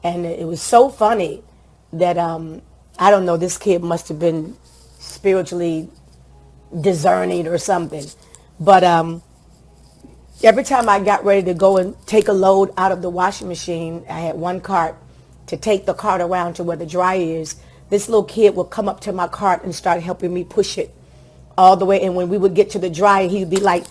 And it was so funny that I don't know, this kid must have been spiritually discerning or something. But every time I got ready to go and take a load out of the washing machine, I had one cart to take the cart around to where the dryer is. This little kid would come up to my cart and start helping me push it all the way. And when we would get to the dryer, he would be like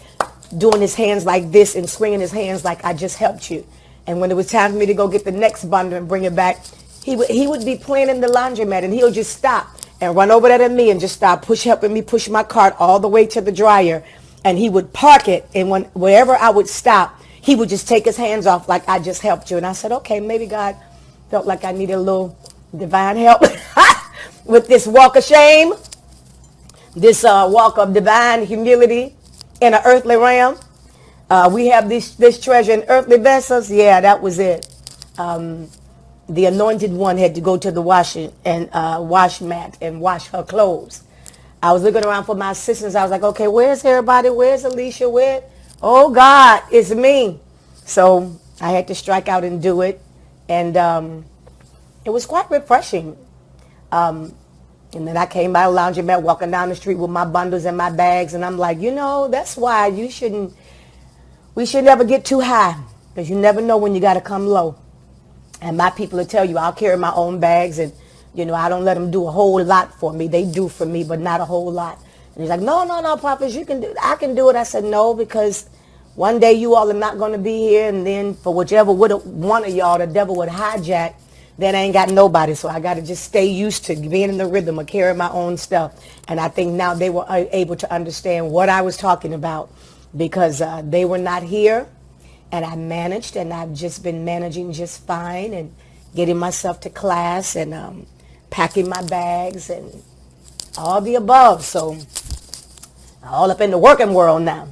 doing his hands like this and swinging his hands like, I just helped you. And when it was time for me to go get the next bundle and bring it back, he would be playing in the laundromat, and he'll just stop and run over there to me and just start helping me push my cart all the way to the dryer. And he would park it, and wherever I would stop, he would just take his hands off like, I just helped you. And I said, okay, maybe God felt like I needed a little divine help with this walk of shame, this walk of divine humility in an earthly realm. We have this treasure in earthly vessels. Yeah, that was it. The anointed one had to go to the washing and wash mat and wash her clothes. I was looking around for my assistants. I was like, okay, where's everybody? Where's Alicia? Where? Oh, God, it's me. So I had to strike out and do it. And it was quite refreshing. And then I came by the laundromat, walking down the street with my bundles and my bags. And I'm like, that's why we should never get too high, because you never know when you got to come low. And my people will tell you, I'll carry my own bags, and I don't let them do a whole lot for me. They do for me, but not a whole lot. And he's like, no, prophets, you can do it. I can do it. I said, no, because one day you all are not going to be here, and then for whichever one of y'all the devil would hijack, then I ain't got nobody. So I got to just stay used to being in the rhythm of carrying my own stuff. And I think now they were able to understand what I was talking about, because they were not here. And I managed, and I've just been managing just fine, and getting myself to class, and packing my bags, and all the above. So all up in the working world now.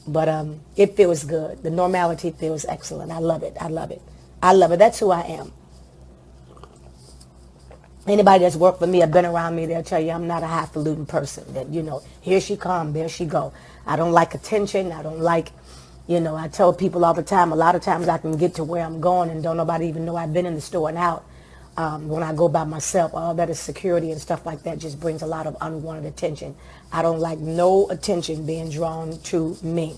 But it feels good. The normality feels excellent. I love it. I love it. I love it. That's who I am. Anybody that's worked for me or been around me, they'll tell you I'm not a highfalutin person. That, here she come, there she go. I don't like attention. I don't like... I tell people all the time, a lot of times I can get to where I'm going and don't nobody even know I've been in the store and out. When I go by myself, all that is security and stuff like that just brings a lot of unwanted attention. I don't like no attention being drawn to me.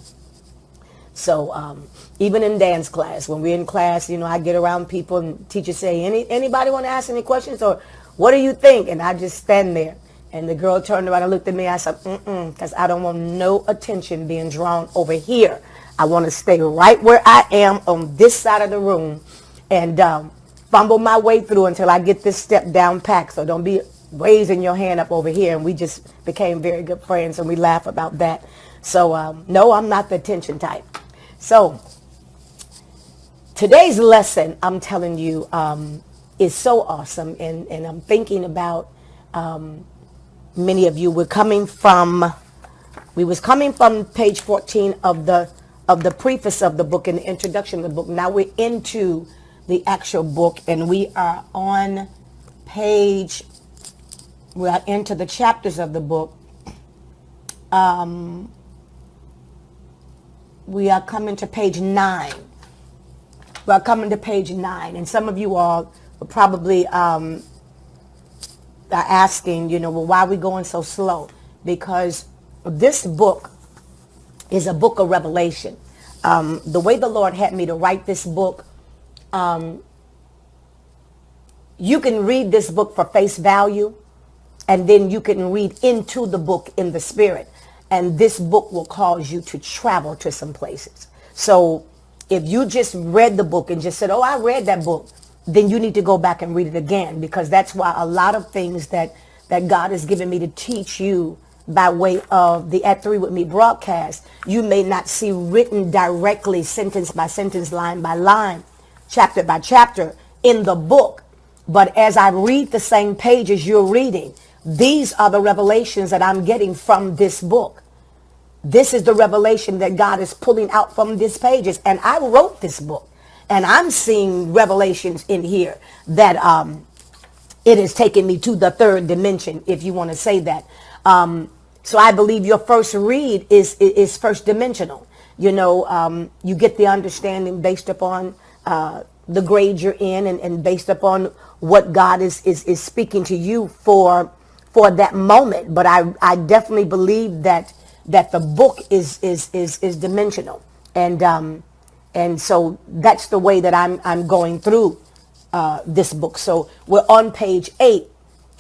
So even in dance class, when we're in class, I get around people and teachers say, anybody want to ask any questions, or what do you think? And I just stand there. And the girl turned around and looked at me. I said, because I don't want no attention being drawn over here. I want to stay right where I am on this side of the room and fumble my way through until I get this step down packed. So don't be raising your hand up over here. And we just became very good friends, and we laugh about that. So no, I'm not the attention type. So today's lesson, I'm telling you, is so awesome. And I'm thinking about many of you. We was coming from page 14 of the preface of the book and the introduction of the book. Now we're into the actual book, and we are into the chapters of the book. We are coming to page 9. We are coming to page 9, and some of you all are probably are asking, well, why are we going so slow? Because this book is a book of revelation. The way the Lord had me to write this book, you can read this book for face value, and then you can read into the book in the spirit. And this book will cause you to travel to some places. So if you just read the book and just said, oh, I read that book, then you need to go back and read it again, because that's why a lot of things that God has given me to teach you by way of the At 3 With Me broadcast, you may not see written directly, sentence by sentence, line by line, chapter by chapter in the book. But as I read the same pages you're reading, these are the revelations that I'm getting from this book. This is the revelation that God is pulling out from these pages. And I wrote this book, and I'm seeing revelations in here that it has taken me to the third dimension, if you want to say that. So I believe your first read is first dimensional. You get the understanding based upon the grade you're in, and based upon what God is speaking to you for that moment. But I definitely believe that the book is dimensional, and so that's the way that I'm going through this book. So we're on page 8,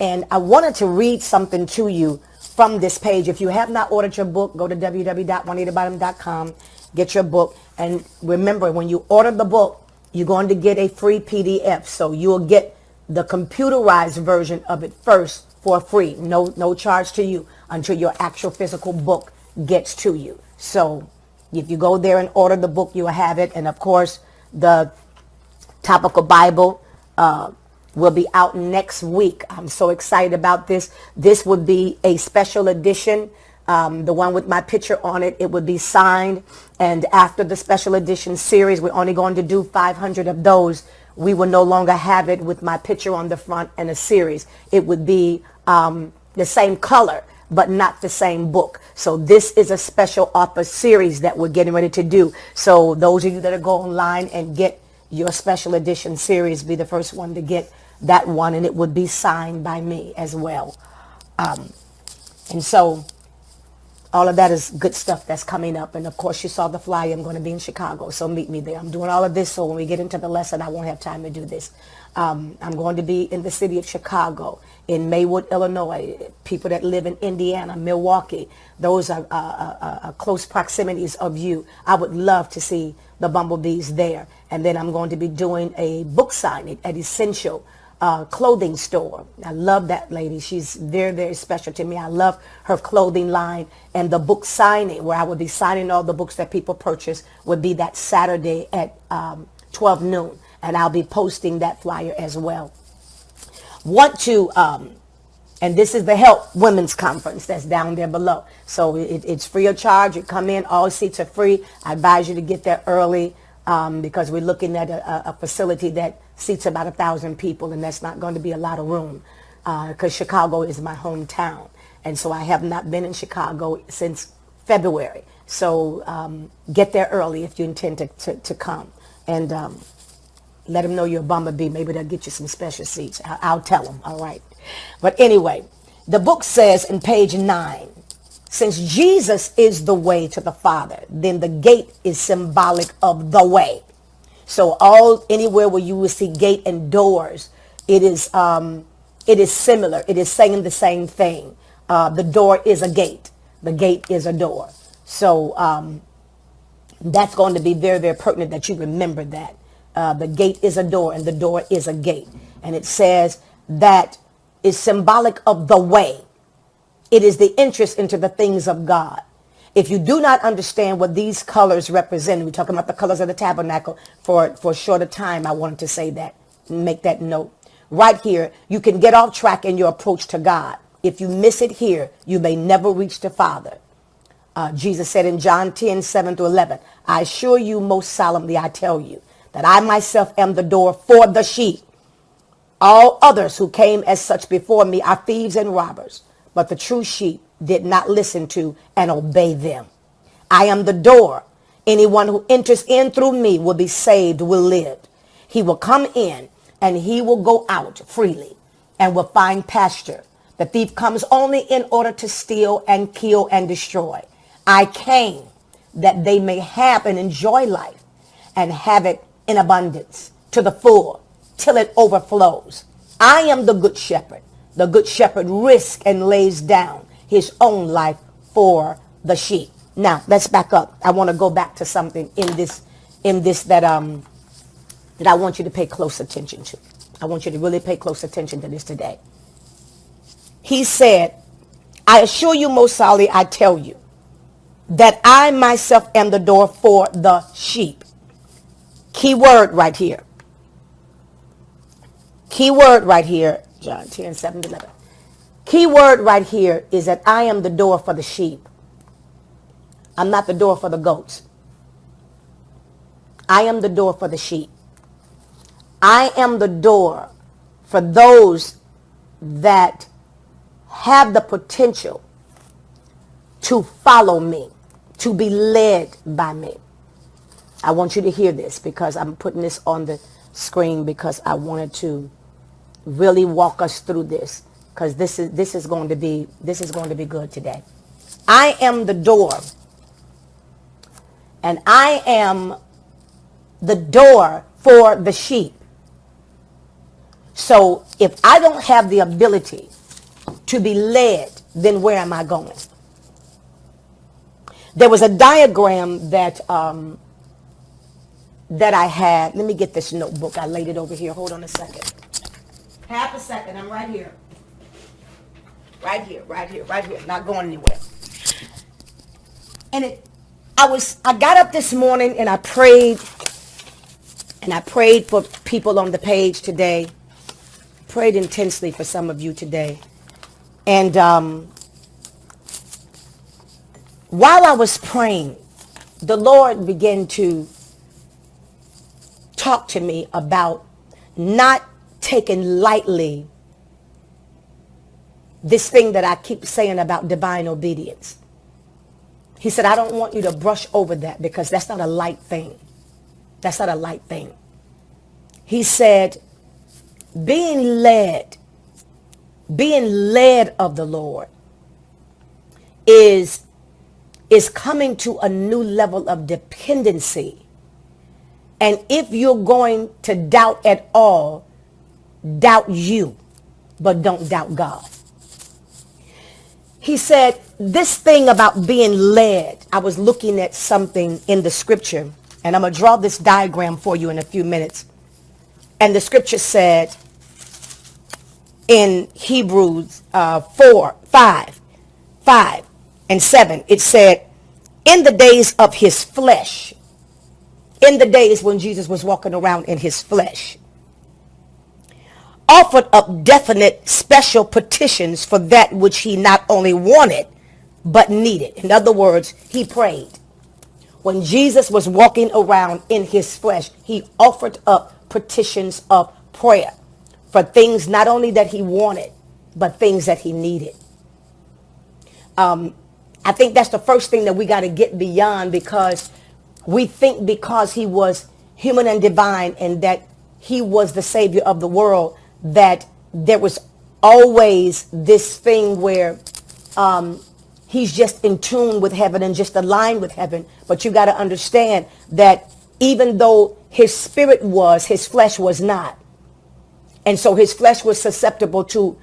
and I wanted to read something to you from this page. If you have not ordered your book, go to www.juanitabynum.com, get your book, and remember, when you order the book, you're going to get a free PDF. So you'll get the computerized version of it first for free, no charge to you until your actual physical book gets to you. So if you go there and order the book, you'll have it. And of course, the Topical Bible will be out next week. I'm so excited about this. This would be a special edition. The one with my picture on it, it would be signed. And after the special edition series, we're only going to do 500 of those. We will no longer have it with my picture on the front and a series. It would be the same color, but not the same book. So this is a special author series that we're getting ready to do. So those of you that are go online and get your special edition series, be the first one to get that one, and it would be signed by me as well. And so all of that is good stuff that's coming up. And of course, you saw the flyer. I'm going to be in Chicago, so meet me there. I'm doing all of this so when we get into the lesson, I won't have time to do this. I'm going to be in the city of Chicago, in Maywood, Illinois. People that live in Indiana, Milwaukee, those are close proximities of you. I would love to see the bumblebees there. And then I'm going to be doing a book signing at Essential clothing store. I love that lady. She's very, very special to me. I love her clothing line, and the book signing, where I would be signing all the books that people purchase, would be that Saturday at 12 noon, and I'll be posting that flyer as well. Want to, and this is the Help Women's Conference that's down there below. So it's free of charge. You come in, all seats are free. I advise you to get there early because we're looking at a facility that seats about 1,000 people, and that's not going to be a lot of room because Chicago is my hometown. And so I have not been in Chicago since February. So get there early if you intend to come. And let them know you're a bumblebee. Maybe they'll get you some special seats. I'll tell them, all right? But anyway, the book says in page 9, since Jesus is the way to the Father, then the gate is symbolic of the way. So anywhere where you will see gate and doors, it is similar. It is saying the same thing. The door is a gate. The gate is a door. So that's going to be very, very pertinent that you remember that. The gate is a door and the door is a gate. And it says that is symbolic of the way. It is the interest into the things of God. If you do not understand what these colors represent, we're talking about the colors of the tabernacle for a shorter time. I wanted to say that, make that note. Right here, you can get off track in your approach to God. If you miss it here, you may never reach the Father. Jesus said in John 10:7-11, I assure you most solemnly, I tell you, that I myself am the door for the sheep. All others who came as such before me are thieves and robbers, but the true sheep did not listen to and obey them. I am the door. Anyone who enters in through me will be saved, will live. He will come in and he will go out freely and will find pasture. The thief comes only in order to steal and kill and destroy. I came that they may have and enjoy life and have it in abundance to the full till it overflows. I am the good shepherd. The good shepherd risks and lays down his own life for the sheep. Now, let's back up. I want to go back to something in this that I want you to pay close attention to. I want you to really pay close attention to this today. He said, I assure you most solemnly, I tell you, that I myself am the door for the sheep. Key word right here. Key word right here, John 10:7-11. Key word right here is that I am the door for the sheep. I'm not the door for the goats. I am the door for the sheep. I am the door for those that have the potential to follow me, to be led by me. I want you to hear this because I'm putting this on screen because I wanted to really walk us through this, because this is going to be good today. I am the door, and I am the door for the sheep. So if I don't have the ability to be led, then where am I going? There was a diagram that that I had. Let me get this notebook. I laid it over here. Hold on a second. Half a second. I'm right here. Right here, right here, right here. Not going anywhere. And I got up this morning and I prayed. And I prayed for people on the page today. Prayed intensely for some of you today. And while I was praying, the Lord began to talk to me about not taking lightly this thing that I keep saying about divine obedience. He said, I don't want you to brush over that, because that's not a light thing. That's not a light thing. He said, being led of the Lord is coming to a new level of dependency. And if you're going to doubt at all, doubt you, but don't doubt God. He said, this thing about being led, I was looking at something in the scripture, and I'm going to draw this diagram for you in a few minutes. And the scripture said in Hebrews 4, 5 and 7, it said, in the days of his flesh, in the days when Jesus was walking around in his flesh, offered up definite special petitions for that which he not only wanted, but needed. In other words, he prayed. When Jesus was walking around in his flesh, he offered up petitions of prayer for things not only that he wanted, but things that he needed. I think that's the first thing that we got to get beyond, because we think because he was human and divine and that he was the savior of the world, that there was always this thing where he's just in tune with heaven and just aligned with heaven. But you got to understand that even though his spirit was, his flesh was not. And so his flesh was susceptible to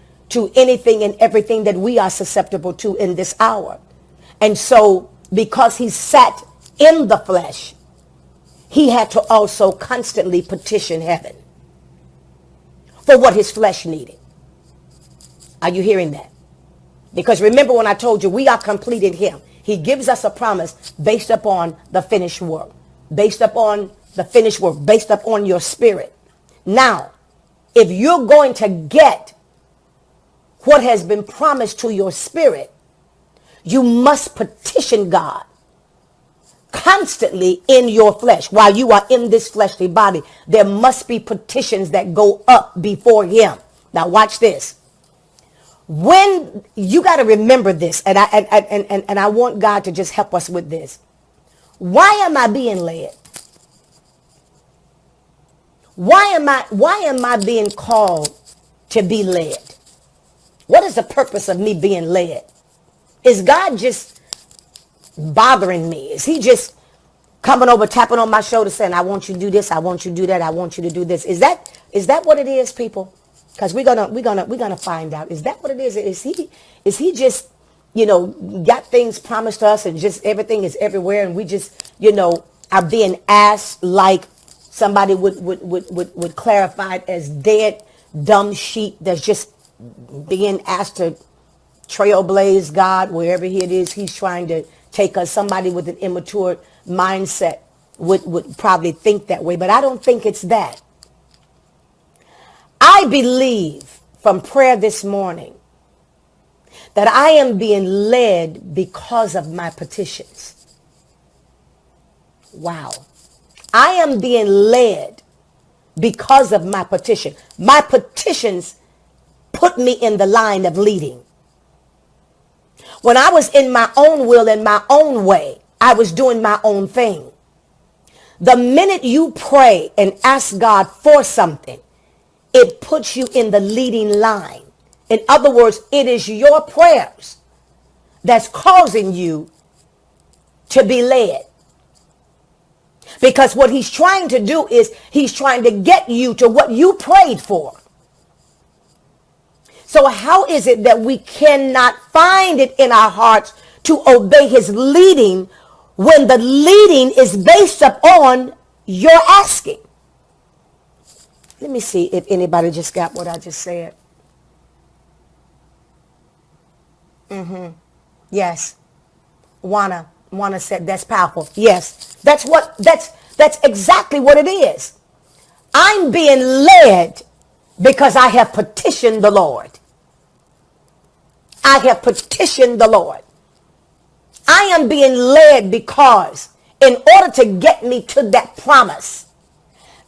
anything and everything that we are susceptible to in this hour. And so because he sat in the flesh, he had to also constantly petition heaven for what his flesh needed. Are you hearing that? Because remember when I told you we are complete in him. He gives us a promise based upon the finished work. Based upon the finished work. Based upon your spirit. Now, if you're going to get what has been promised to your spirit, you must petition God constantly in your flesh. While you are in this fleshly body, there must be petitions that go up before him. Now watch this. When you got to remember this, and I want God to just help us with this. Why am I being led? Why am I being called to be led? What is the purpose of me being led? Is God just bothering me? Is he just coming over, tapping on my shoulder saying, I want you to do this, I want you to do that, I want you to do this? Is that what it is, people? Because we're gonna find out. Is that what it is? Is he just, got things promised to us and just everything is everywhere and we just, are being asked like somebody would clarify it as dead, dumb sheep that's just being asked to trailblaze God wherever it is he's trying to take us. Somebody with an immature mindset would probably think that way, but I don't think it's that. I believe from prayer this morning that I am being led because of my petitions. Wow. I am being led because of my petition. My petitions put me in the line of leading. When I was in my own will and my own way, I was doing my own thing. The minute you pray and ask God for something, it puts you in the leading line. In other words, it is your prayers that's causing you to be led. Because what he's trying to do is he's trying to get you to what you prayed for. So how is it that we cannot find it in our hearts to obey his leading when the leading is based upon your asking? Let me see if anybody just got what I just said. Yes. Juana said that's powerful. Yes. That's exactly what it is. I'm being led because I have petitioned the Lord. I have petitioned the Lord. I am being led because in order to get me to that promise,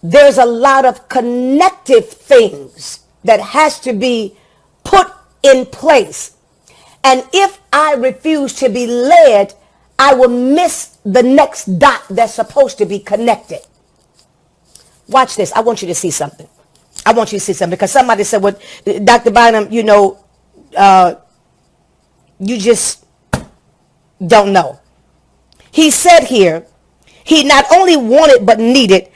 there's a lot of connective things that has to be put in place. And if I refuse to be led, I will miss the next dot that's supposed to be connected. Watch this. I want you to see something. I want you to see something because somebody said, well, Dr. Bynum, you just don't know. He said here, he not only wanted but needed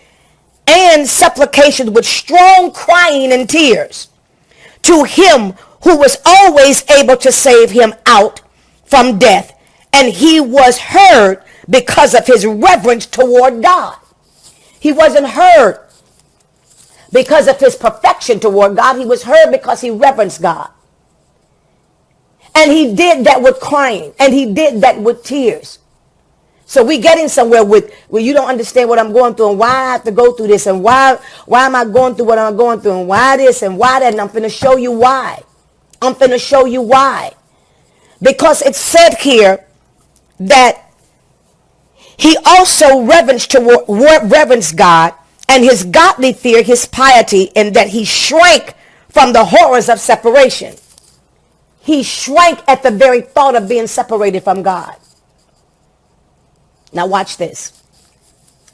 and supplications with strong crying and tears to him who was always able to save him out from death. And he was heard because of his reverence toward God. He wasn't heard because of his perfection toward God. He was heard because he reverenced God. And he did that with crying. And he did that with tears. So we getting somewhere with where you don't understand what I'm going through and why I have to go through this and why am I going through what I'm going through and why this and why that. And I'm going to show you why. I'm going to show you why. Because it said here that he also reverenced God and his godly fear, his piety, and that he shrank from the horrors of separation. He shrank at the very thought of being separated from God. Now watch this.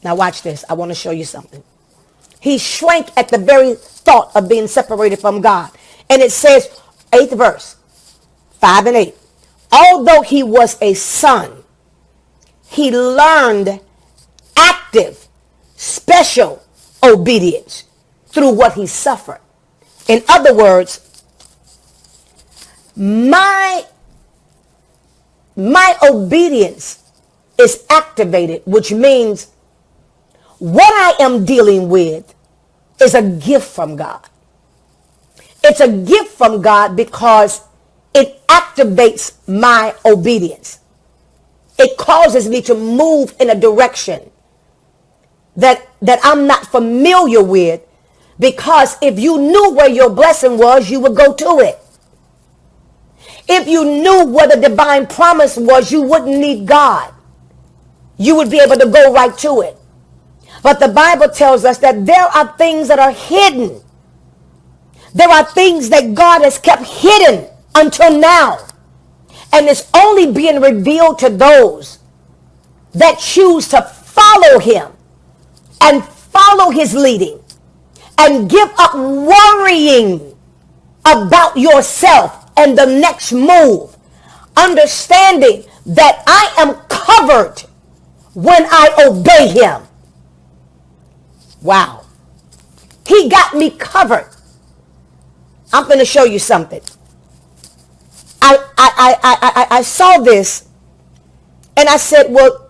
Now watch this. I want to show you something. He shrank at the very thought of being separated from God. And it says, 8th verse, 5 and 8. Although he was a son, he learned active, special obedience through what he suffered. In other words, my obedience is activated, which means what I am dealing with is a gift from God. It's a gift from God because it activates my obedience. It causes me to move in a direction that I'm not familiar with, because if you knew where your blessing was, you would go to it. If you knew where the divine promise was, you wouldn't need God. You would be able to go right to it. But the Bible tells us that there are things that are hidden. There are things that God has kept hidden until now. And it's only being revealed to those that choose to follow him and follow his leading and give up worrying about yourself and the next move, understanding that I am covered when I obey him. Wow. He got me covered. I'm going to show you something. I saw this and I said, well,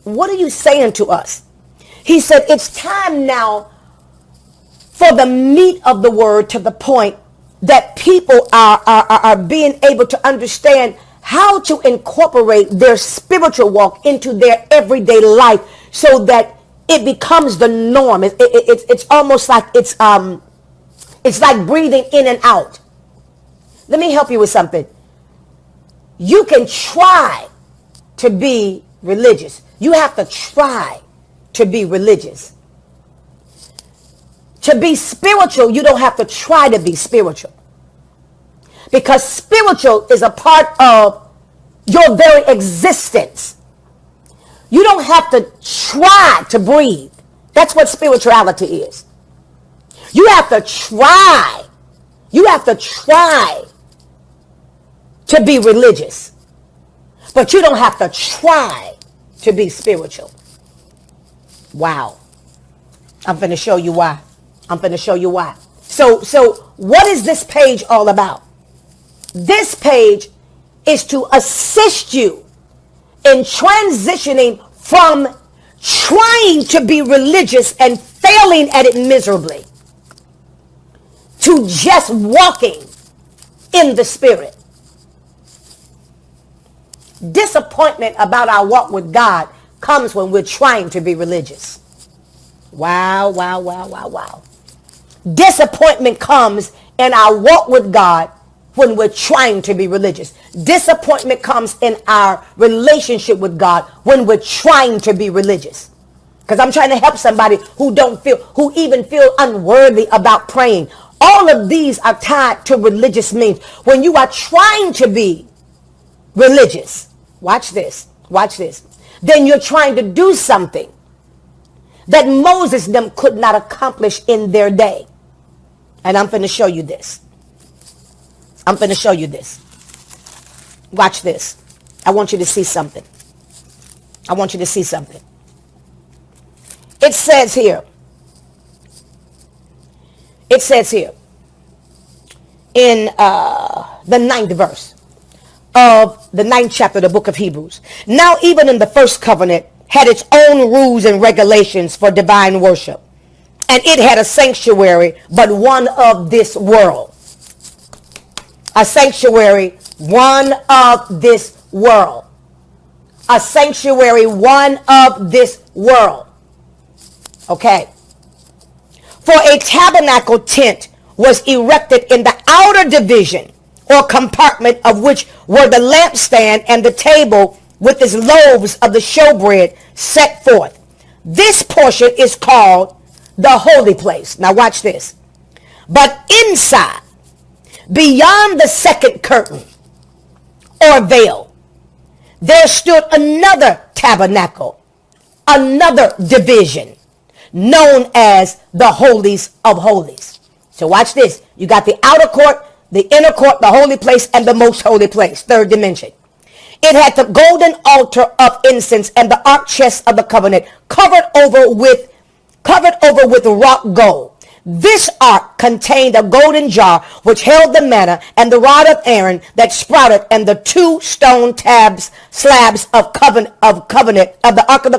what are you saying to us? He said, it's time now for the meat of the word, to the point that people are being able to understand how to incorporate their spiritual walk into their everyday life so that it becomes the norm. It's almost like it's like breathing in and out. Let me help you with something. You can try to be religious. You have to try to be religious. To be spiritual, you don't have to try to be spiritual. Because spiritual is a part of your very existence. You don't have to try to breathe. That's what spirituality is. You have to try. You have to try to be religious. But you don't have to try to be spiritual. Wow. I'm going to show you why. I'm going to show you why. So what is this page all about? This page is to assist you in transitioning from trying to be religious and failing at it miserably to just walking in the Spirit. Disappointment about our walk with God comes when we're trying to be religious. Wow, wow, wow, wow, wow. Disappointment comes in our walk with God when we're trying to be religious. Disappointment comes in our relationship with God when we're trying to be religious. Because I'm trying to help somebody who even feel unworthy about praying. All of these are tied to religious means. When you are trying to be religious, watch this, then you're trying to do something that Moses them could not accomplish in their day. And I'm going to show you this. I'm going to show you this. Watch this. I want you to see something. I want you to see something. It says here in the 9th verse of the 9th chapter of the book of Hebrews. Now even in the first covenant had its own rules and regulations for divine worship. And it had a sanctuary, but one of this world. A sanctuary, one of this world. A sanctuary, one of this world. Okay. For a tabernacle tent was erected in the outer division or compartment, of which were the lampstand and the table with its loaves of the showbread set forth. This portion is called the holy place. Now watch this. But inside, beyond the second curtain or veil, there stood another tabernacle, another division, known as the holies of holies. So watch this. You got the outer court, the inner court, the holy place, and the most holy place, third dimension. It had the golden altar of incense and the ark chest of the covenant covered over with wrought gold. This ark contained a golden jar which held the manna and the rod of Aaron that sprouted, and the 2 stone slabs of the ark of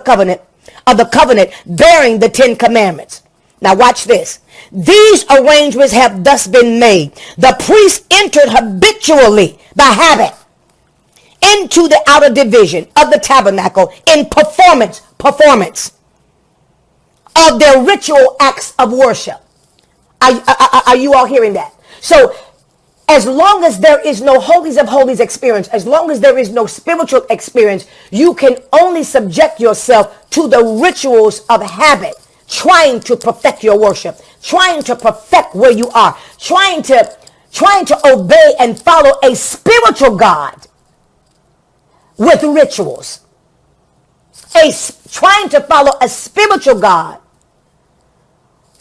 the covenant bearing the 10 commandments. Now watch this. These arrangements have thus been made. The priest entered habitually by habit into the outer division of the tabernacle in performance of their ritual acts of worship. Are you all hearing that? So as long as there is no holies of holies experience, as long as there is no spiritual experience, you can only subject yourself to the rituals of habit, trying to perfect your worship, trying to perfect where you are, trying to obey and follow a spiritual God with rituals. Trying to follow a spiritual God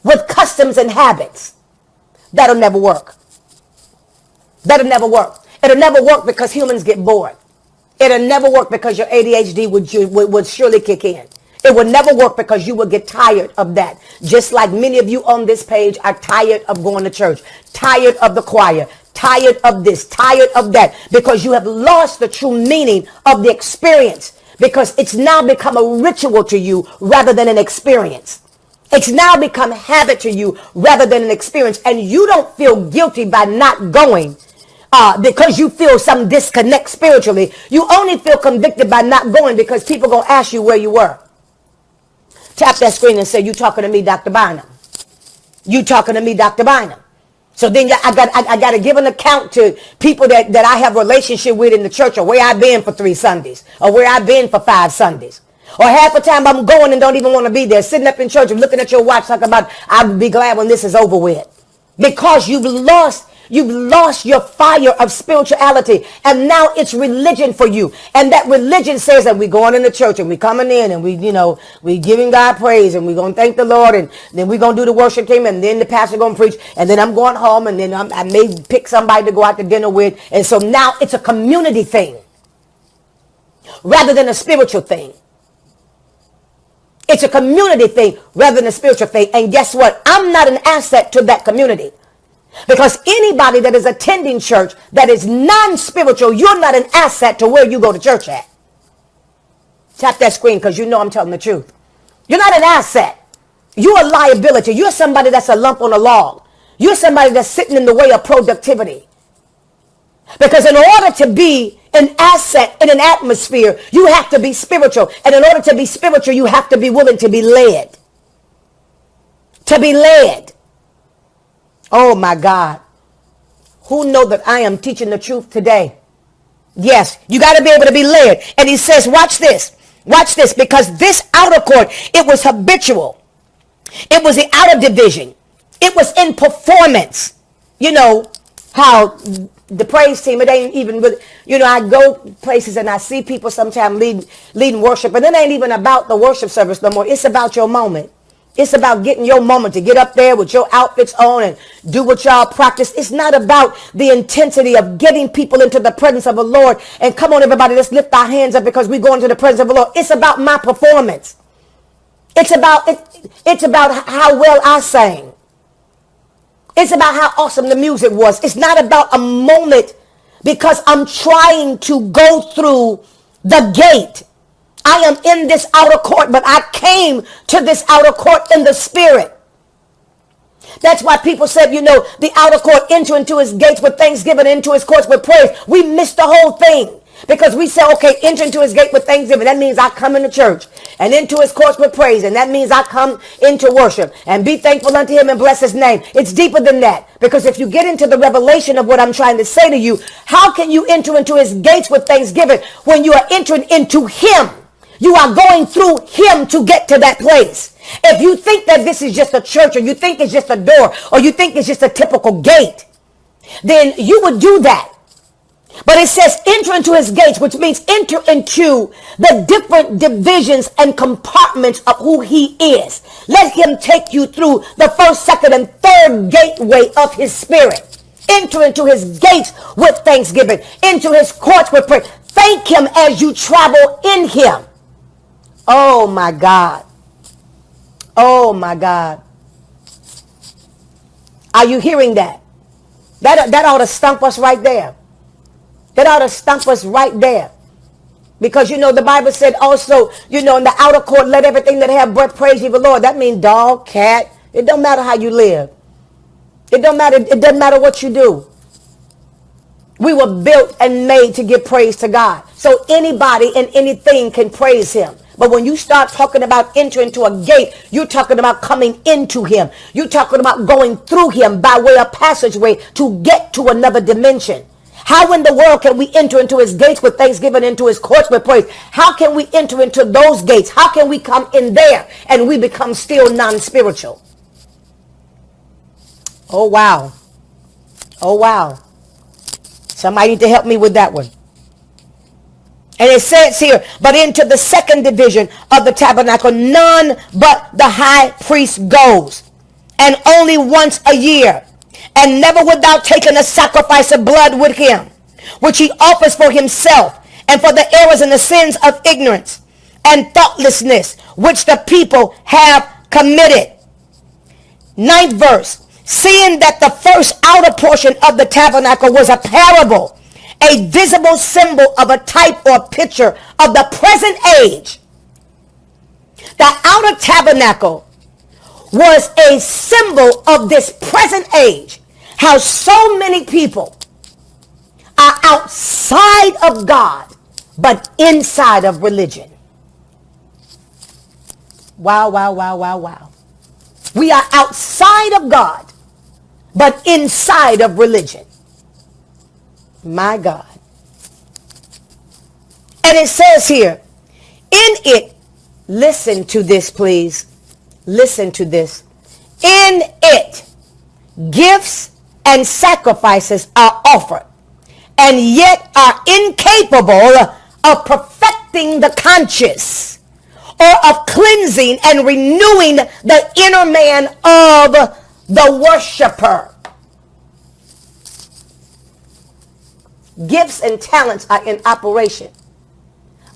with customs and habits. That'll never work. That'll never work. It'll never work because humans get bored. It'll never work because your ADHD would surely kick in. It would never work because you would get tired of that. Just like many of you on this page are tired of going to church, tired of the choir, tired of this, tired of that, because you have lost the true meaning of the experience, because it's now become a ritual to you rather than an experience. It's now become habit to you rather than an experience, and you don't feel guilty by not going because you feel some disconnect spiritually. You only feel convicted by not going because people going to ask you where you were. Tap that screen and say, "You talking to me, Dr. Bynum? You talking to me, Dr. Bynum?" So then I got to give an account to people that I have relationship with in the church, or where I've been for 3 Sundays, or where I've been for 5 Sundays. Or half the time I'm going and don't even want to be there, sitting up in church and looking at your watch talking about, "I'll be glad when this is over with." Because you've lost You've lost your fire of spirituality, and now it's religion for you. And that religion says that we're going into church and we're coming in and we giving God praise and we're going to thank the Lord, and then we're going to do the worship team, and then the pastor going to preach, and then I'm going home, and then I may pick somebody to go out to dinner with. And so now it's a community thing rather than a spiritual thing. It's a community thing rather than a spiritual thing. And guess what? I'm not an asset to that community. Because anybody that is attending church that is non-spiritual, you're not an asset to where you go to church at. Tap that screen because you know I'm telling the truth. You're not an asset. You're a liability. You're somebody that's a lump on a log. You're somebody that's sitting in the way of productivity. Because in order to be an asset in an atmosphere, you have to be spiritual. And in order to be spiritual, you have to be willing to be led. To be led. Oh my God. Who know that I am teaching the truth today? Yes, you got to be able to be led. And he says, watch this. Watch this, because this outer court, it was habitual. It was the outer division. It was in performance. You know how the praise team, it ain't even really, I go places and I see people sometimes leading worship, and it ain't even about the worship service no more. It's about your moment. It's about getting your moment to get up there with your outfits on and do what y'all practice. It's not about the intensity of getting people into the presence of the Lord. And come on, everybody, let's lift our hands up because we go into the presence of the Lord. It's about my performance. It's about how well I sang. It's about how awesome the music was. It's not about a moment because I'm trying to go through the gate. I am in this outer court, but I came to this outer court in the spirit. That's why people said, the outer court, enter into his gates with thanksgiving, into his courts with praise. We missed the whole thing because we said, okay, enter into his gate with thanksgiving. That means I come into church, and into his courts with praise. And that means I come into worship and be thankful unto him and bless his name. It's deeper than that, because if you get into the revelation of what I'm trying to say to you, how can you enter into his gates with thanksgiving when you are entering into him? You are going through him to get to that place. If you think that this is just a church, or you think it's just a door, or you think it's just a typical gate, then you would do that. But it says enter into his gates, which means enter into the different divisions and compartments of who he is. Let him take you through the first, second, and third gateway of his spirit. Enter into his gates with thanksgiving, into his courts with praise. Thank him as you travel in him. Oh my God. Oh my God. Are you hearing that? That ought to stump us right there. That ought to stump us right there. Because the Bible said also, in the outer court, let everything that have breath praise ye the Lord. That means dog, cat. It don't matter how you live. It don't matter. It doesn't matter what you do. We were built and made to give praise to God. So anybody and anything can praise him. But when you start talking about entering into a gate, you're talking about coming into him. You're talking about going through him by way of passageway to get to another dimension. How in the world can we enter into his gates with thanksgiving, into his courts with praise? How can we enter into those gates? How can we come in there and we become still non-spiritual? Oh, wow. Oh, wow. Somebody need to help me with that one. And it says here, but into the second division of the tabernacle, none but the high priest goes, and only once a year, and never without taking a sacrifice of blood with him, which he offers for himself and for the errors and the sins of ignorance and thoughtlessness, which the people have committed. Ninth verse, seeing that the first outer portion of the tabernacle was a parable, a visible symbol of a type or picture of the present age. The outer tabernacle was a symbol of this present age. How so many people are outside of God, but inside of religion. Wow, wow, wow, wow, wow. We are outside of God, but inside of religion. My God. And it says here, in it, listen to this, please. Listen to this. In it, gifts and sacrifices are offered, and yet are incapable of perfecting the conscience or of cleansing and renewing the inner man of the worshiper. Gifts and talents are in operation,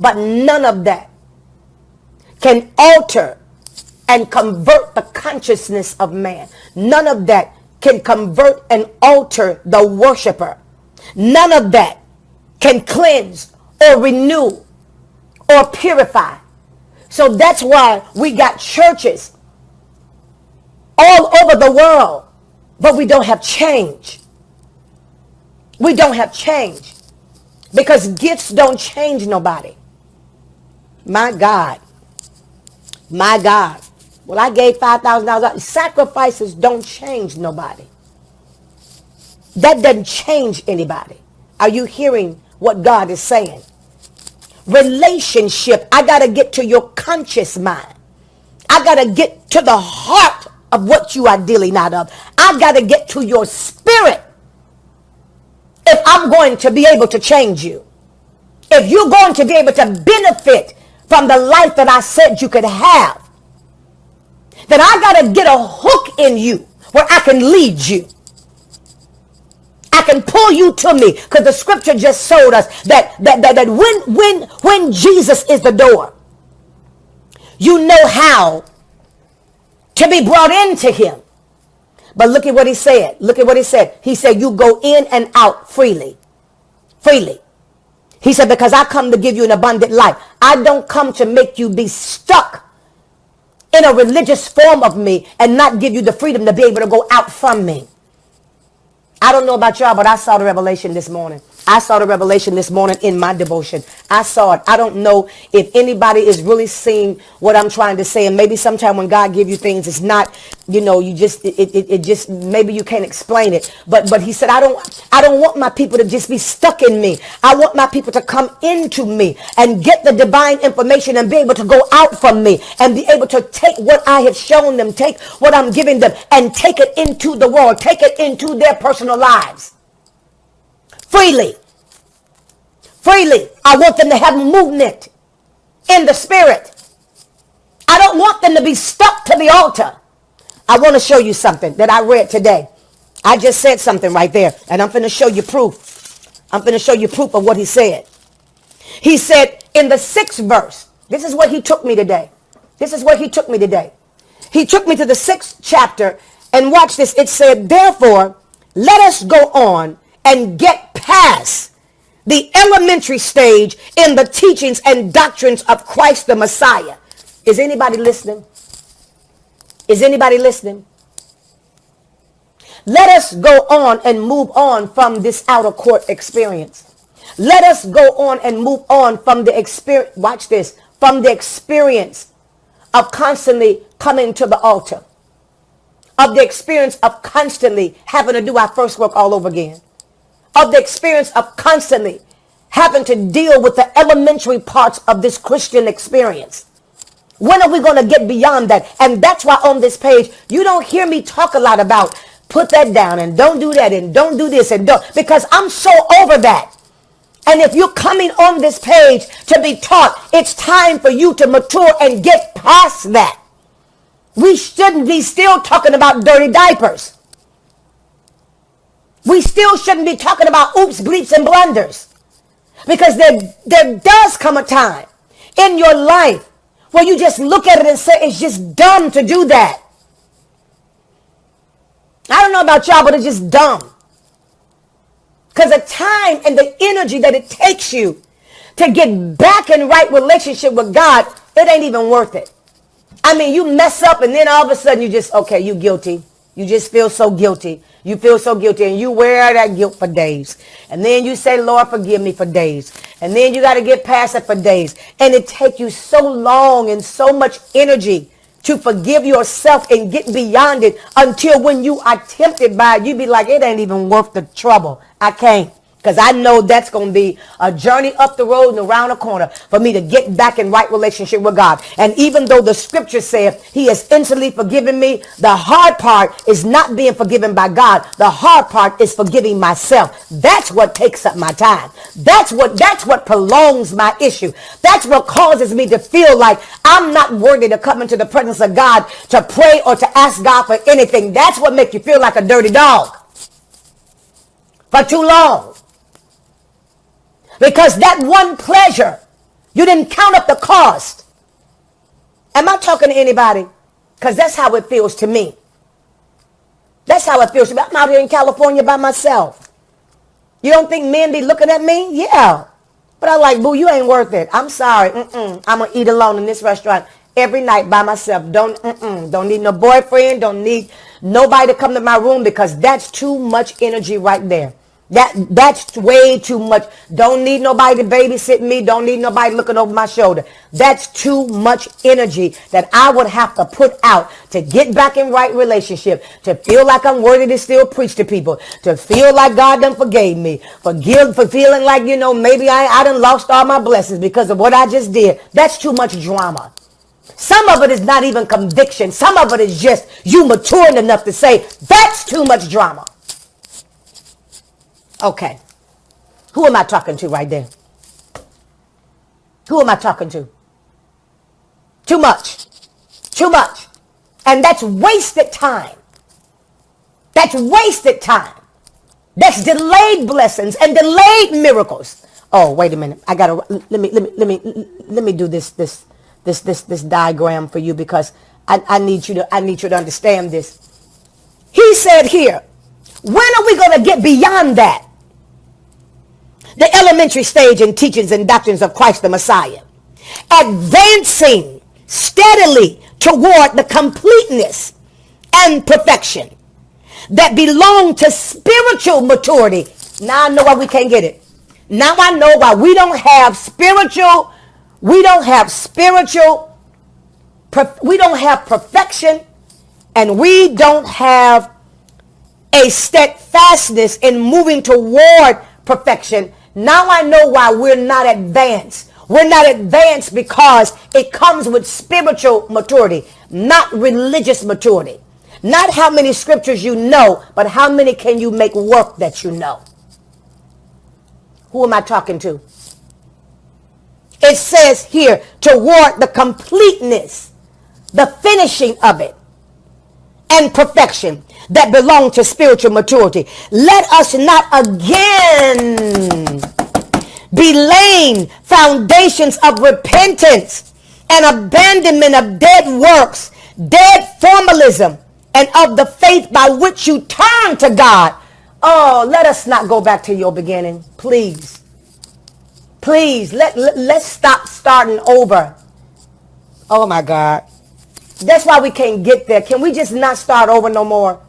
but none of that can alter and convert the consciousness of man. None of that can convert and alter the worshiper. None of that can cleanse or renew or purify. So that's why we got churches all over the world, but we don't have change. We don't have change because gifts don't change nobody. My God. My God. Well, I gave $5,000. Sacrifices don't change nobody. That doesn't change anybody. Are you hearing what God is saying? Relationship, I got to get to your conscious mind. I got to get to the heart of what you are dealing out of. I got to get to your spirit if I'm going to be able to change you. If you're going to be able to benefit from the life that I said you could have, then I got to get a hook in you where I can lead you. I can pull you to me, because the scripture just showed us that when Jesus is the door, you know how to be brought into him. But look at what he said. Look at what he said. He said, you go in and out freely. Freely. He said, because I come to give you an abundant life. I don't come to make you be stuck in a religious form of me and not give you the freedom to be able to go out from me. I don't know about y'all, but I saw the revelation this morning. I saw the revelation this morning in my devotion. I saw it. I don't know if anybody is really seeing what I'm trying to say. And maybe sometime when God gives you things, it's not, you just, it just, maybe you can't explain it. But he said, I don't want my people to just be stuck in me. I want my people to come into me and get the divine information and be able to go out from me and be able to take what I have shown them, take what I'm giving them and take it into the world, take it into their personal lives. Freely. Freely. I want them to have movement in the spirit. I don't want them to be stuck to the altar. I want to show you something that I read today. I just said something right there, and I'm going to show you proof. I'm going to show you proof of what he said. He said in the 6th verse, this is what he took me today. This is what he took me today. He took me to the 6th chapter, and watch this. It said, therefore, let us go on and get past the elementary stage in the teachings and doctrines of Christ the Messiah. Is anybody listening? Is anybody listening? Let us go on and move on from this outer court experience. Let us go on and move on from the experience. Watch this. From the experience of constantly coming to the altar. Of the experience of constantly having to do our first work all over again. Of the experience of constantly having to deal with the elementary parts of this Christian experience. When are we going to get beyond that? And that's why on this page, you don't hear me talk a lot about put that down and don't do that and don't do this and don't, because I'm so over that. And if you're coming on this page to be taught, it's time for you to mature and get past that. We shouldn't be still talking about dirty diapers. We still shouldn't be talking about oops, bleeps, and blunders. Because there does come a time in your life where you just look at it and say, it's just dumb to do that. I don't know about y'all, but it's just dumb. Because the time and the energy that it takes you to get back in right relationship with God, it ain't even worth it. I mean, you mess up and then all of a sudden you just, okay, you guilty. You just feel so guilty. You feel so guilty and you wear that guilt for days. And then you say, Lord, forgive me for days. And then you got to get past it for days. And it takes you so long and so much energy to forgive yourself and get beyond it until when you are tempted by it, you be like, it ain't even worth the trouble. I can't. Because I know that's going to be a journey up the road and around the corner for me to get back in right relationship with God. And even though the scripture said he has instantly forgiven me, the hard part is not being forgiven by God. The hard part is forgiving myself. That's what takes up my time. That's what prolongs my issue. That's what causes me to feel like I'm not worthy to come into the presence of God to pray or to ask God for anything. That's what makes you feel like a dirty dog for too long. Because that one pleasure, you didn't count up the cost. Am I talking to anybody? Because that's how it feels to me. That's how it feels to me. I'm out here in California by myself. You don't think men be looking at me? Yeah. But I'm like, boo, you ain't worth it. I'm sorry. I'm going to eat alone in this restaurant every night by myself. Don't need no boyfriend. Don't need nobody to come to my room because that's too much energy right there. That's way too much. Don't need nobody to babysit me. Don't need nobody looking over my shoulder. That's too much energy that I would have to put out to get back in right relationship, to feel like I'm worthy to still preach to people, to feel like God done forgave me, for feeling like, maybe I done lost all my blessings because of what I just did. That's too much drama. Some of it is not even conviction. Some of it is just you maturing enough to say, that's too much drama. Okay. Who am I talking to right there? Who am I talking to? Too much. Too much. And that's wasted time. That's wasted time. That's delayed blessings and delayed miracles. Oh, wait a minute. I gotta let me do this diagram for you because I need you to understand this. He said here, when are we going to get beyond that? The elementary stage in teachings and doctrines of Christ the Messiah. Advancing steadily toward the completeness and perfection that belong to spiritual maturity. Now I know why we can't get it. Now I know why we don't have perfection, and we don't have a steadfastness in moving toward perfection. Now I know why we're not advanced. We're not advanced because it comes with spiritual maturity, not religious maturity. Not how many scriptures you know, but how many can you make work that you know. Who am I talking to? It says here, toward the completeness, the finishing of it, and perfection that belong to spiritual maturity. Let us not again be laying foundations of repentance and abandonment of dead works, dead formalism, and of the faith by which you turn to God. Oh, let us not go back to your beginning, please. Please, let's stop starting over. Oh my God. That's why we can't get there. Can we just not start over no more?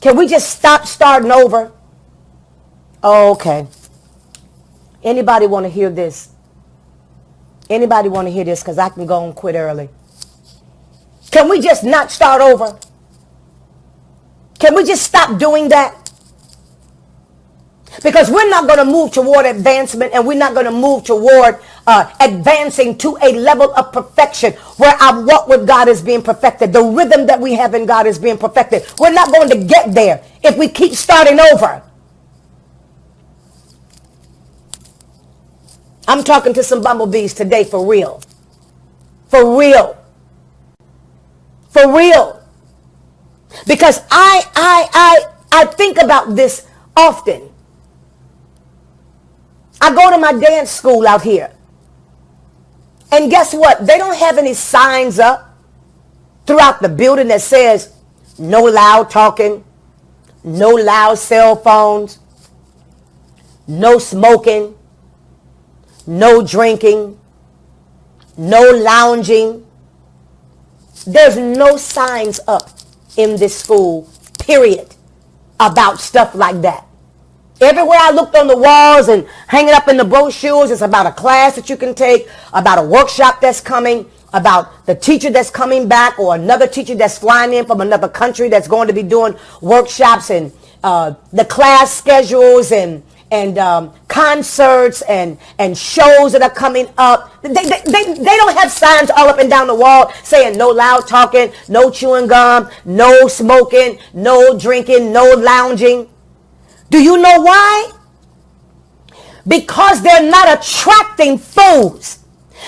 Can we just stop starting over? Oh, okay. Anybody want to hear this? Anybody want to hear this? Because I can go and quit early. Can we just not start over? Can we just stop doing that? Because we're not going to move toward advancement, and we're not going to move toward advancing to a level of perfection where our walk with God is being perfected. The rhythm that we have in God is being perfected. We're not going to get there if we keep starting over. I'm talking to some bumblebees today for real. For real. For real. Because I think about this often. I go to my dance school out here. And guess what? They don't have any signs up throughout the building that says no loud talking, no loud cell phones, no smoking, no drinking, no lounging. There's no signs up in this school, period, about stuff like that. Everywhere I looked on the walls and hanging up in the brochures, it's about a class that you can take, about a workshop that's coming, about the teacher that's coming back, or another teacher that's flying in from another country that's going to be doing workshops, and the class schedules and concerts and shows that are coming up. They don't have signs all up and down the wall saying no loud talking, no chewing gum, no smoking, no drinking, no lounging. Do you know why? Because they're not attracting fools.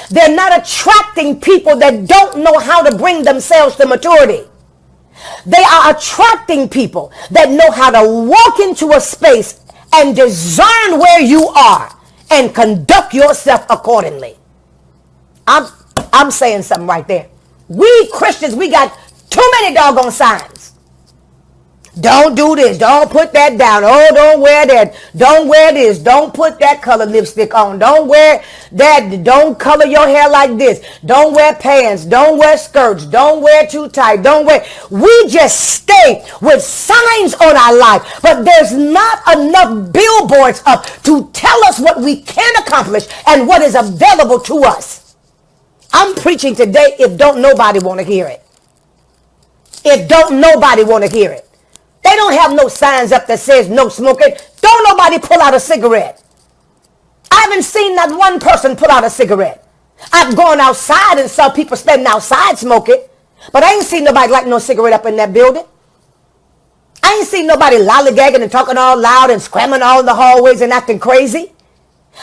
They're not attracting people that don't know how to bring themselves to maturity. They are attracting people that know how to walk into a space and discern where you are and conduct yourself accordingly. I'm saying something right there. We Christians, we got too many doggone signs. Don't do this. Don't put that down. Oh, don't wear that. Don't wear this. Don't put that color lipstick on. Don't wear that. Don't color your hair like this. Don't wear pants. Don't wear skirts. Don't wear too tight. Don't wear. We just stay with signs on our life, but there's not enough billboards up to tell us what we can accomplish and what is available to us. I'm preaching today if don't nobody want to hear it. If don't nobody want to hear it. They don't have no signs up that says no smoking. Don't nobody pull out a cigarette. I haven't seen not one person pull out a cigarette. I've gone outside and saw people standing outside smoking, but I ain't seen nobody light no cigarette up in that building. I ain't seen nobody lollygagging and talking all loud and screaming all in the hallways and acting crazy.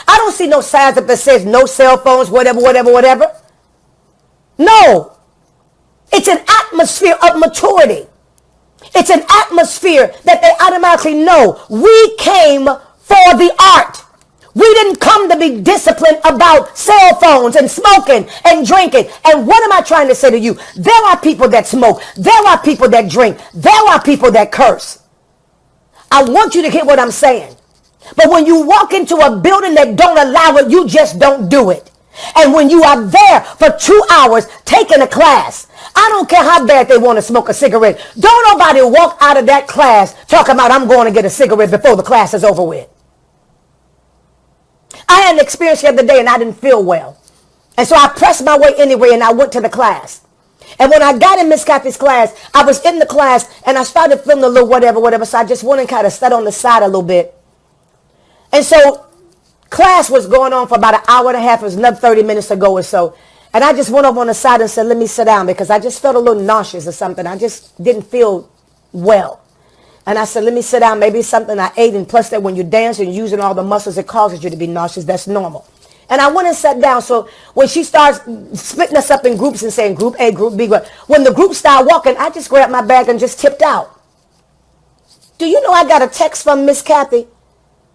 I don't see no signs up that says no cell phones, whatever, whatever, whatever. No. It's an atmosphere of maturity. It's an atmosphere that they automatically know. We came for the art. We didn't come to be disciplined about cell phones and smoking and drinking. And what am I trying to say to you? There are people that smoke. There are people that drink. There are people that curse. I want you to hear what I'm saying. But when you walk into a building that don't allow it, you just don't do it. And when you are there for 2 hours taking a class, I don't care how bad they want to smoke a cigarette. Don't nobody walk out of that class talking about I'm going to get a cigarette before the class is over with. I had an experience the other day and I didn't feel well. And so I pressed my way anyway and I went to the class. And when I got in Miss Kathy's class, I was in the class and I started feeling a little whatever. So I just went and kind of sat on the side a little bit. And so class was going on for about an hour and a half. It was another 30 minutes to go or so. And I just went over on the side and said, let me sit down because I just felt a little nauseous or something. I just didn't feel well. And I said, let me sit down. Maybe it's something I ate. And plus that when you dance and using all the muscles, it causes you to be nauseous. That's normal. And I went and sat down. So when she starts splitting us up in groups and saying group A, group B, when the group started walking, I just grabbed my bag and just tipped out. Do you know I got a text from Miss Kathy?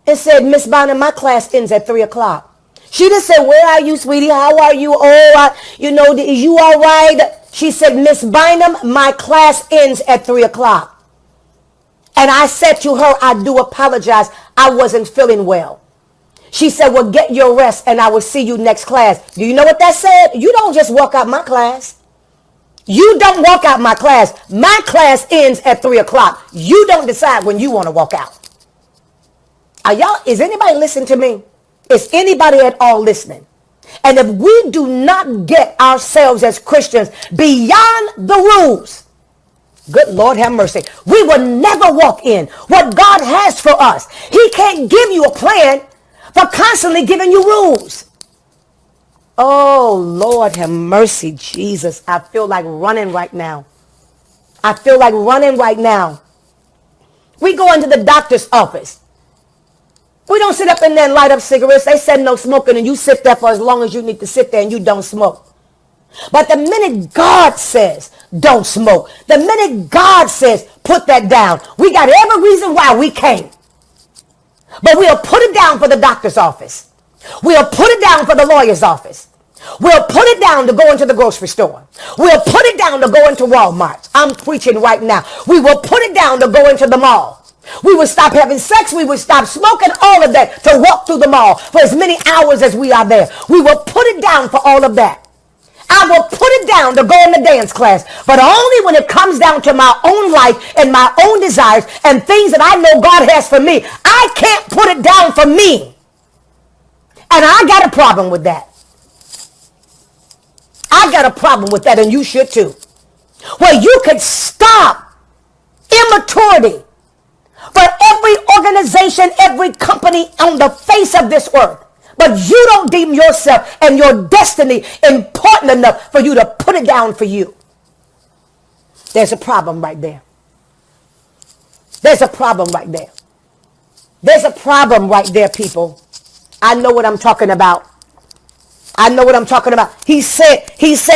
It said, Miss Bynum, my class ends at 3 o'clock. She just said, where are you, sweetie? How are you? Oh, is you all right? She said, Miss Bynum, my class ends at 3 o'clock. And I said to her, I do apologize. I wasn't feeling well. She said, well, get your rest and I will see you next class. Do you know what that said? You don't just walk out my class. You don't walk out my class. My class ends at 3 o'clock. You don't decide when you want to walk out. Is anybody listening to me? Is anybody at all listening? And if we do not get ourselves as Christians beyond the rules, good Lord have mercy, we will never walk in what God has for us. He can't give you a plan for constantly giving you rules. Oh, Lord have mercy, Jesus. I feel like running right now. I feel like running right now. We go into the doctor's office. We don't sit up in there and light up cigarettes. They said no smoking and you sit there for as long as you need to sit there and you don't smoke. But the minute God says don't smoke, the minute God says put that down, we got every reason why we can't. But we'll put it down for the doctor's office. We'll put it down for the lawyer's office. We'll put it down to go into the grocery store. We'll put it down to go into Walmart. I'm preaching right now. We will put it down to go into the mall. We would stop having sex. We would stop smoking, all of that, to walk through the mall for as many hours as we are there. We will put it down for all of that. I will put it down to go in the dance class, but only when it comes down to my own life and my own desires and things that I know God has for me. I can't put it down for me. And I got a problem with that. I got a problem with that, and you should too. Where you could stop immaturity for every organization, every company on the face of this earth. But you don't deem yourself and your destiny important enough for you to put it down for you. There's a problem right there. There's a problem right there. There's a problem right there, people. I know what I'm talking about. I know what I'm talking about. He said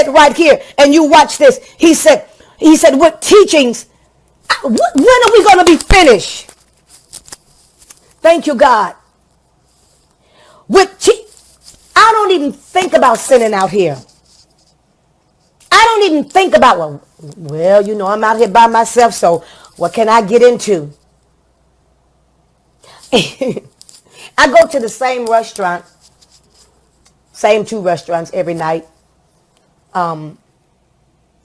right here, and you watch this. He said, with teachings, when are we going to be finished? Thank you, God. I don't even think about sinning out here. I don't even think about, well, you know, I'm out here by myself, so what can I get into? I go to the same restaurant, same 2 restaurants every night. And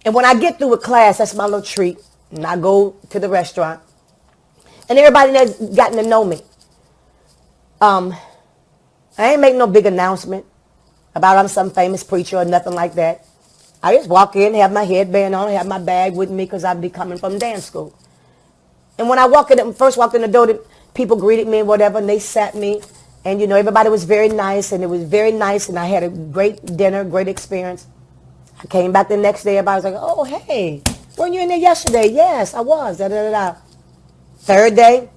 when I get through with class, that's my little treat. And I go to the restaurant. And everybody that's gotten to know me. I ain't make no big announcement about I'm some famous preacher or nothing like that. I just walk in, have my headband on, have my bag with me because I'd be coming from dance school. And when I first walked in the door, people greeted me and whatever, and they sat me. And, you know, everybody was very nice, and it was very nice, and I had a great dinner, great experience. I came back the next day, everybody was like, oh, hey, weren't you in there yesterday? Yes, I was. Da, da, da, da. Third day,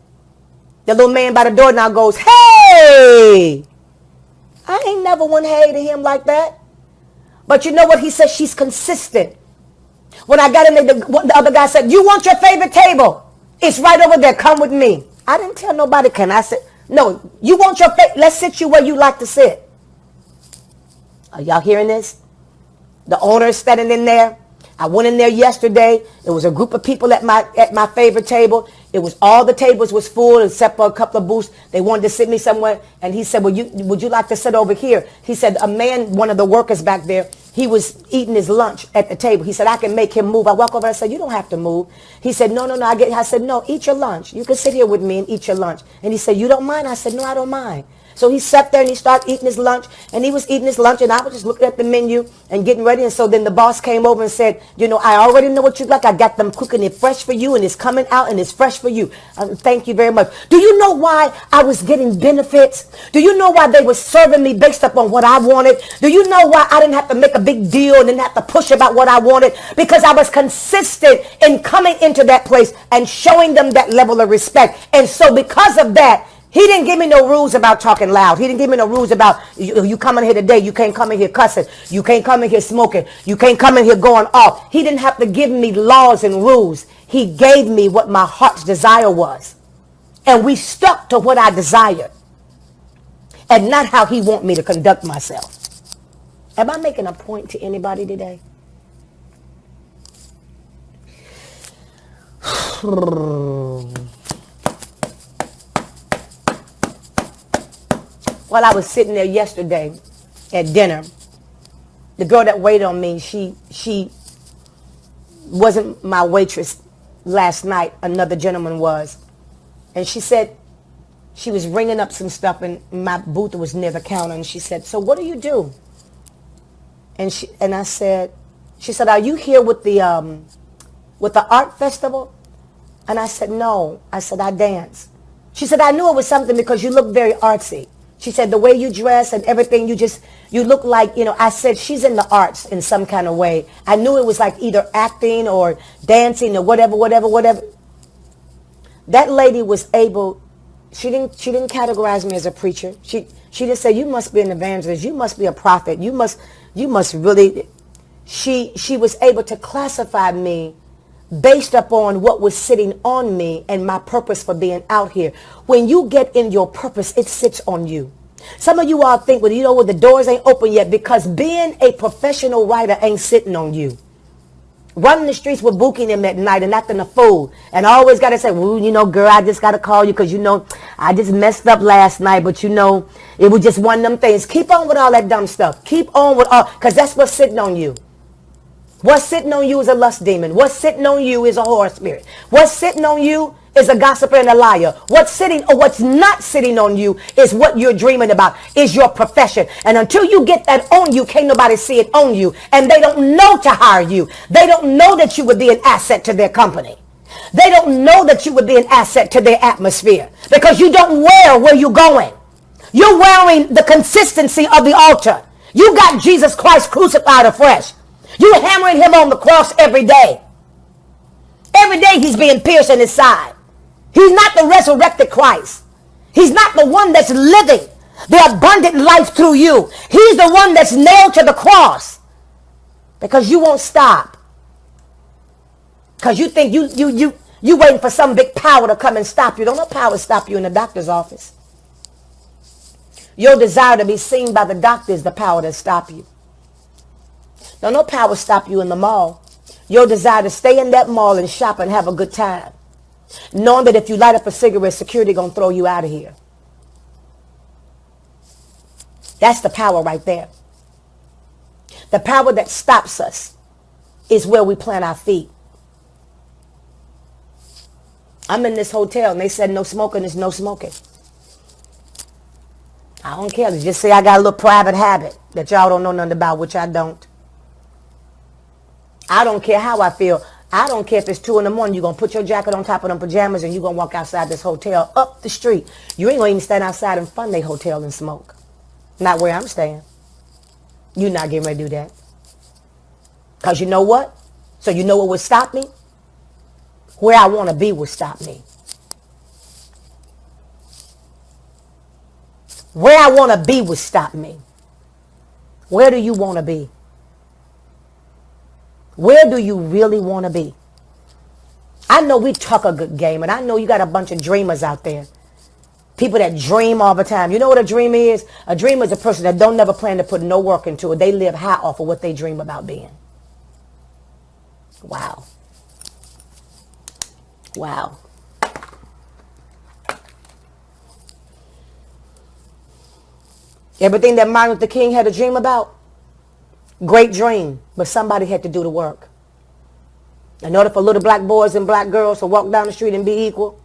the little man by the door now goes, hey! I ain't never went hey to him like that. But you know what? He said she's consistent. When I got in there, the other guy said, you want your favorite table? It's right over there. Come with me. I didn't tell nobody, can I sit? No, you want your favorite? Let's sit you where you like to sit. Are y'all hearing this? The owner is standing in there. I went in there yesterday. It was a group of people at my favorite table. It was all the tables was full except for a couple of booths. They wanted to sit me somewhere. And he said, would you like to sit over here? He said, a man, one of the workers back there, he was eating his lunch at the table. He said, I can make him move. I walk over and I said, you don't have to move. He said, no. I said, no, eat your lunch. You can sit here with me and eat your lunch. And he said, you don't mind? I said, no, I don't mind. So he sat there and he started eating his lunch, and he was eating his lunch, and I was just looking at the menu and getting ready. And so then the boss came over and said, you know, I already know what you like. I got them cooking it fresh for you, and it's coming out, and it's fresh for you. Thank you very much. Do you know why I was getting benefits? Do you know why they were serving me based upon what I wanted? Do you know why I didn't have to make a big deal and didn't have to push about what I wanted? Because I was consistent in coming into that place and showing them that level of respect. And so because of that, he didn't give me no rules about talking loud. He didn't give me no rules about you come in here today. You can't come in here cussing. You can't come in here smoking. You can't come in here going off. He didn't have to give me laws and rules. He gave me what my heart's desire was. And we stuck to what I desired and not how he want me to conduct myself. Am I making a point to anybody today? While I was sitting there yesterday at dinner, the girl that waited on me, she wasn't my waitress last night. Another gentleman was. And she said she was ringing up some stuff, and my booth was near the counter. And she said, so what do you do? And I said, she said, are you here with the art festival? And I said, no. I said, I dance. She said, I knew it was something because you look very artsy. She said, the way you dress and everything, you look like, you know, I said, she's in the arts in some kind of way. I knew it was like either acting or dancing or whatever. That lady was able, she didn't categorize me as a preacher. She just said, you must be an evangelist. You must be a prophet. You must really, she was able to classify me based upon what was sitting on me and my purpose for being out here. When you get in your purpose, it sits on you. Some of you all think, well, you know what, the doors ain't open yet, because being a professional writer ain't sitting on you. Running the streets with booking them at night and acting a fool. And I always got to say, well, you know, girl, I just got to call you because, you know, I just messed up last night. But, you know, it was just one of them things. Keep on with all that dumb stuff. Keep on with all, because that's what's sitting on you. What's sitting on you is a lust demon. What's sitting on you is a horror spirit. What's sitting on you is a gossiper and a liar. What's not sitting on you is what you're dreaming about, is your profession. And until you get that on you, can't nobody see it on you. And they don't know to hire you. They don't know that you would be an asset to their company. They don't know that you would be an asset to their atmosphere because you don't wear where you're going. You're wearing the consistency of the altar. You got Jesus Christ crucified afresh. You're hammering him on the cross every day. Every day he's being pierced in his side. He's not the resurrected Christ. He's not the one that's living the abundant life through you. He's the one that's nailed to the cross. Because you won't stop. Because you think you waiting for some big power to come and stop you. Don't no power stop you in the doctor's office. Your desire to be seen by the doctor is the power that stop you. Don't no power stop you in the mall. Your desire to stay in that mall and shop and have a good time. Knowing that if you light up a cigarette, security going to throw you out of here. That's the power right there. The power that stops us is where we plant our feet. I'm in this hotel and they said no smoking is no smoking. I don't care. They just say I got a little private habit that y'all don't know nothing about, which I don't. I don't care how I feel. I don't care if it's 2 in the morning. You're going to put your jacket on top of them pajamas and you're going to walk outside this hotel up the street. You ain't going to even stand outside in front of the hotel and smoke. Not where I'm staying. You're not getting ready to do that. Because you know what? So you know what would stop me? Where I want to be would stop me. Where I want to be would stop me. Where do you want to be? Where do you really want to be? I know we talk a good game, and I know you got a bunch of dreamers out there. People that dream all the time. You know what a dream is? A dreamer is a person that don't never plan to put no work into it. They live high off of what they dream about being. Wow. Wow. Everything that Martin Luther King had a dream about, great dream, but somebody had to do the work. In order for little black boys and black girls to walk down the street and be equal,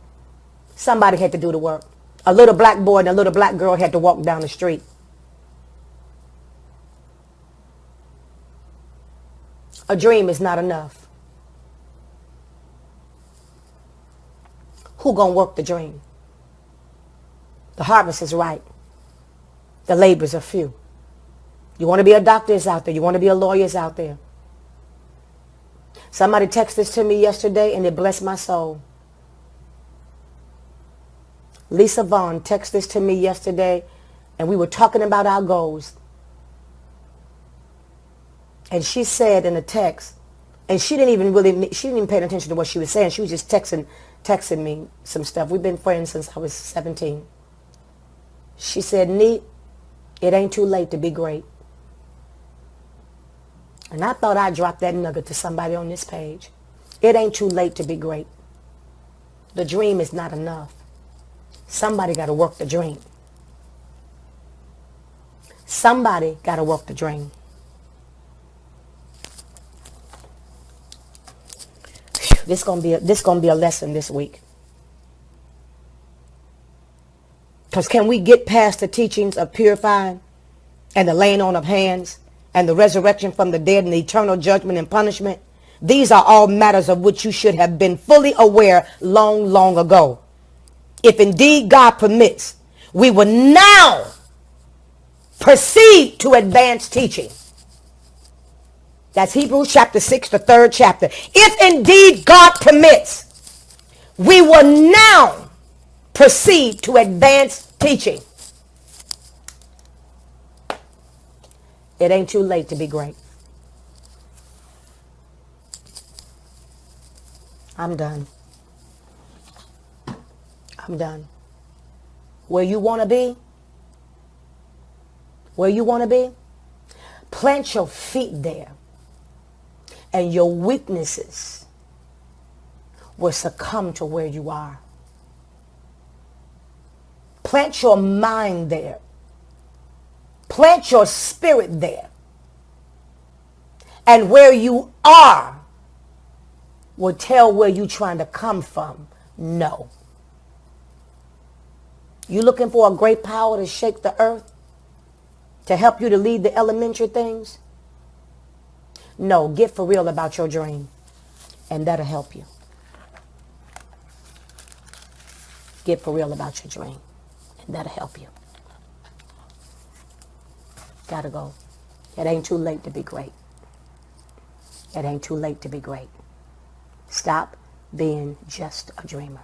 somebody had to do the work. A little black boy and a little black girl had to walk down the street. A dream is not enough. Who gonna work the dream? The harvest is ripe. The laborers are few. You want to be a doctor is out there. You want to be a lawyer is out there. Somebody texted this to me yesterday and it blessed my soul. Lisa Vaughn texted this to me yesterday and we were talking about our goals. And she said in a text, and she didn't even pay attention to what she was saying. She was just texting me some stuff. We've been friends since I was 17. She said, "Neat, it ain't too late to be great." And I thought I'd drop that nugget to somebody on this page. It ain't too late to be great. The dream is not enough. Somebody got to work the dream. Somebody got to work the dream. This gonna be a lesson this week. Because can we get past the teachings of purifying and the laying on of hands and the resurrection from the dead and the eternal judgment and punishment? These are all matters of which you should have been fully aware long, long ago. If indeed God permits, we will now proceed to advanced teaching. That's Hebrews chapter 6, the 3rd chapter. If indeed God permits, we will now proceed to advanced teaching. It ain't too late to be great. I'm done. I'm done. Where you want to be, plant your feet there, and your weaknesses will succumb to where you are. Plant your mind there. Plant your spirit there. And where you are will tell where you're trying to come from. No. You looking for a great power to shake the earth? To help you to lead the elementary things? No, get for real about your dream. And that'll help you. Get for real about your dream. And that'll help you. Gotta go. It ain't too late to be great. It ain't too late to be great. Stop being just a dreamer.